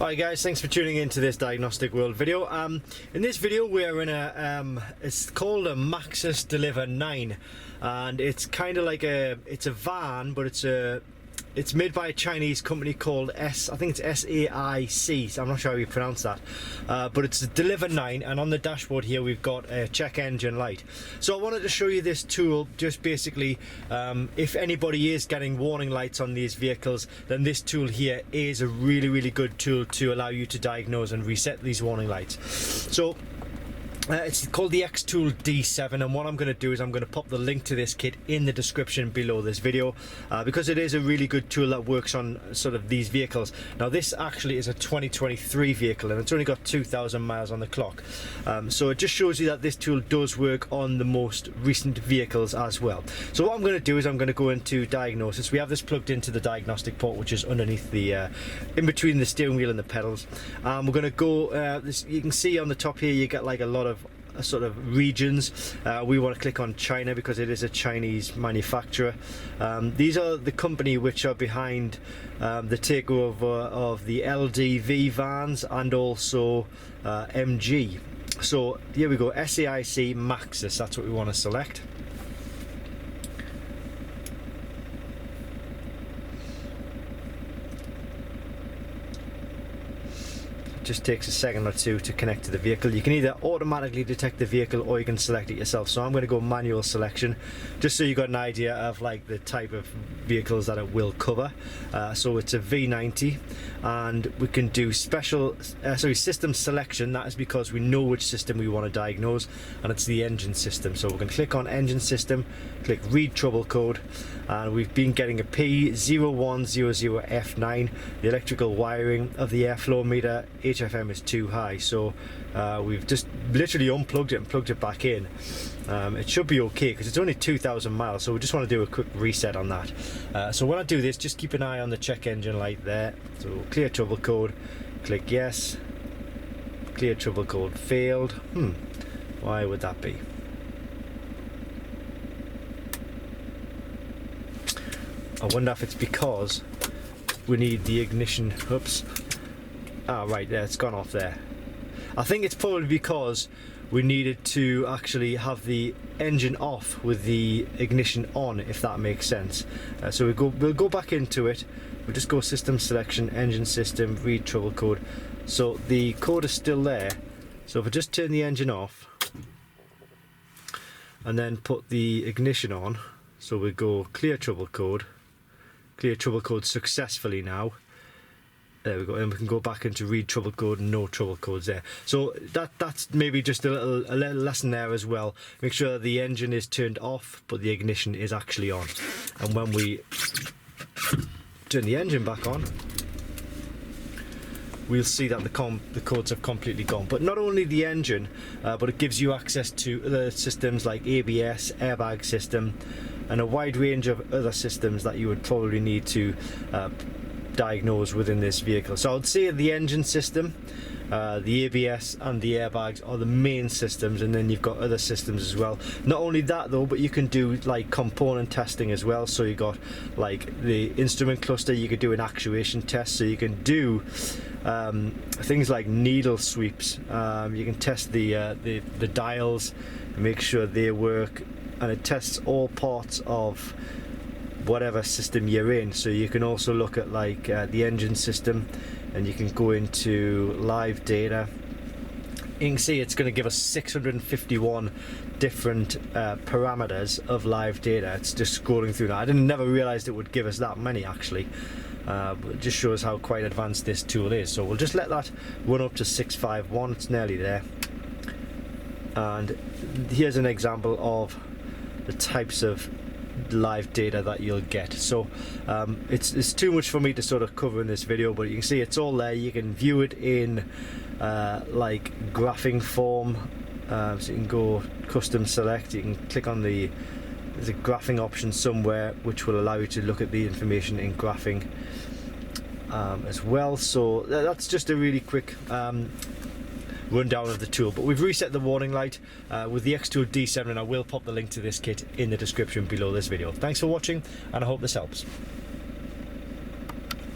Hi guys, thanks for tuning into this Diagnostic World video. In this video we're in it's called a Maxus Deliver 9, and it's kind of like it's a van, but it's made by a Chinese company called I think it's SAIC, so I'm not sure how you pronounce that, but it's a Deliver 9, and on the dashboard here we've got a check engine light. So I wanted to show you this tool, just basically if anybody is getting warning lights on these vehicles, then this tool here is a really good tool to allow you to diagnose and reset these warning lights. So it's called the X-Tool D7, and what I'm going to do is I'm going to pop the link to this kit in the description below this video, because it is a really good tool that works on sort of these vehicles. Now this actually is a 2023 vehicle and it's only got 2,000 miles on the clock, so it just shows you that this tool does work on the most recent vehicles as well. So what I'm going to do is I'm going to go into diagnosis. We have this plugged into the diagnostic port, which is underneath the in between the steering wheel and the pedals. We're going to go you can see on the top here you get like a lot of sort of regions. We want to click on China because it is a Chinese manufacturer. These are the company which are behind the takeover of the LDV vans and also MG. So here we go, SAIC Maxus, that's what we want to select. Just takes a second or two to connect to the vehicle. You can either automatically detect the vehicle or you can select it yourself. So I'm going to go manual selection, just so you got an idea of like the type of vehicles that it will cover. So it's a V90, and we can do system selection. That is because we know which system we want to diagnose, and it's the engine system. So we're going to click on engine system, click read trouble code, and we've been getting a P0100F9. The electrical wiring of the airflow meter HFM is too high, so we've just literally unplugged it and plugged it back in. It should be okay because it's only 2,000 miles, so we just want to do a quick reset on that. So when I do this, just keep an eye on the check engine light there. So clear trouble code, click yes. Clear trouble code failed. Why would that be? I wonder if it's because we need the ignition. Oops. Ah, right there, it's gone off there. I think it's probably because we needed to actually have the engine off with the ignition on, if that makes sense. So we'll go back into it. We'll just go system selection, engine system, read trouble code. So the code is still there. So if I just turn the engine off and then put the ignition on, so we go clear trouble code successfully now. There we go, and we can go back into read trouble code and no trouble codes there. So that's maybe just a little lesson there as well. Make sure the engine is turned off but the ignition is actually on, and when we turn the engine back on, we'll see that the codes have completely gone. But not only the engine, but it gives you access to other systems like ABS, airbag system, and a wide range of other systems that you would probably need to diagnose within this vehicle. So I would say the engine system, the ABS and the airbags are the main systems, and then you've got other systems as well. Not only that though, but you can do like component testing as well. So you got like the instrument cluster, you could do an actuation test, so you can do things like needle sweeps. You can test the dials and make sure they work, and it tests all parts of whatever system you're in. So you can also look at like the engine system, and you can go into live data. You can see it's going to give us 651 different parameters of live data. It's just scrolling through that. I never realized it would give us that many actually, but it just shows how quite advanced this tool is. So we'll just let that run up to 651. It's nearly there, and here's an example of the types of live data that you'll get. So it's too much for me to sort of cover in this video, but you can see it's all there. You can view it in like graphing form, so you can go custom select, you can click on there's a graphing option somewhere which will allow you to look at the information in graphing as well. So that's just a really quick rundown of the tool. But we've reset the warning light with the X-Tool D7, and I will pop the link to this kit in the description below this video. Thanks for watching, and I hope this helps.